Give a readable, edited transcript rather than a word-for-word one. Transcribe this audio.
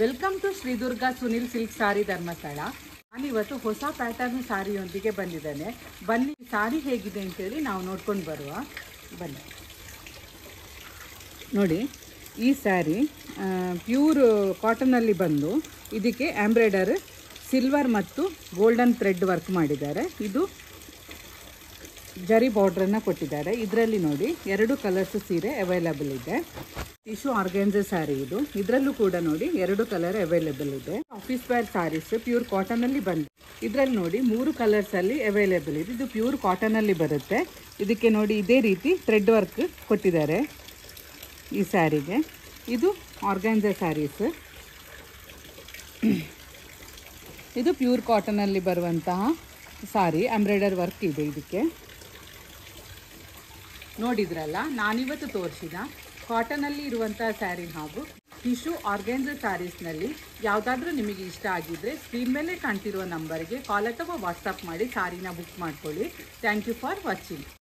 Welcome to Shri Durga Sunil silk sari Dharmasthala. ನಾನಿವತ್ತು ಹೊಸ pattern ಸಾರಿಯೊಂದಿಗೆ ಬಂದಿದ್ದೇನೆ. ಬನ್ನಿ ಸಾರಿ ಹೇಗಿದೆ ಅಂತೇಳಿ ನಾವು ನೋಡ್ಕೊಂಡು ಬರುವ. ಬನ್ನಿ ನೋಡಿ, ಈ ಸ್ಯಾರಿ ಪ್ಯೂರ್ ಕಾಟನಲ್ಲಿ ಬಂದು ಇದಕ್ಕೆ ಎಂಬ್ರಾಯ್ಡರ್ ಸಿಲ್ವರ್ ಮತ್ತು ಗೋಲ್ಡನ್ ಥ್ರೆಡ್ ವರ್ಕ್ ಮಾಡಿದ್ದಾರೆ. ಇದು ಜರಿ ಬಾರ್ಡ್ರನ್ನು ಕೊಟ್ಟಿದ್ದಾರೆ. ಇದರಲ್ಲಿ ನೋಡಿ 2 ಕಲರ್ಸ್ ಸೀರೆ ಅವೈಲಬಲ್ ಇದೆ. ಟಿಶ್ಯೂ ಆರ್ಗನ್ಜಾ ಸ್ಯಾರಿ ಇದು. ಇದರಲ್ಲೂ ಕೂಡ ನೋಡಿ 2 ಕಲರ್ ಅವೈಲೇಬಲ್ ಇದೆ. ಆಫೀಸ್ ವೇರ್ ಸ್ಯಾರೀಸ್ ಪ್ಯೂರ್ ಕಾಟನಲ್ಲಿ ಬಂದು ಇದರಲ್ಲಿ ನೋಡಿ 3 ಕಲರ್ಸಲ್ಲಿ ಅವೈಲೇಬಲ್ ಇದೆ. ಇದು ಪ್ಯೂರ್ ಕಾಟನಲ್ಲಿ ಬರುತ್ತೆ. ಇದಕ್ಕೆ ನೋಡಿ ಇದೇ ರೀತಿ ಥ್ರೆಡ್ ವರ್ಕ್ ಕೊಟ್ಟಿದ್ದಾರೆ ಈ ಸ್ಯಾರಿಗೆ. ಇದು ಆರ್ಗನ್ಜಾ ಸ್ಯಾರೀಸ್. ಇದು ಪ್ಯೂರ್ ಕಾಟನಲ್ಲಿ ಬರುವಂತಹ ಸಾರಿ. ಎಂಬ್ರಾಯ್ಡರ್ ವರ್ಕ್ ಇದೆ ಇದಕ್ಕೆ. ನೋಡಿದ್ರಲ್ಲ, ನಾನಿವತ್ತು ತೋರಿಸಿದ ಕಾಟನಲ್ಲಿ ಇರುವಂತಹ ಸ್ಯಾರಿ ಹಾಗೂ ಟಿಶ್ಯೂ ಆರ್ಗನ್ಜಾ ಸ್ಯಾರೀಸ್ನಲ್ಲಿ ಯಾವುದಾದ್ರೂ ನಿಮಗೆ ಇಷ್ಟ ಆಗಿದ್ದರೆ ಸ್ಕ್ರೀನ್ ಮೇಲೆ ಕಾಣ್ತಿರುವ ನಂಬರ್ಗೆ ಕಾಲ್ ಅಥವಾ ವಾಟ್ಸಪ್ ಮಾಡಿ ಸಾರಿನ ಬುಕ್ ಮಾಡ್ಕೊಳ್ಳಿ. Thank you for watching.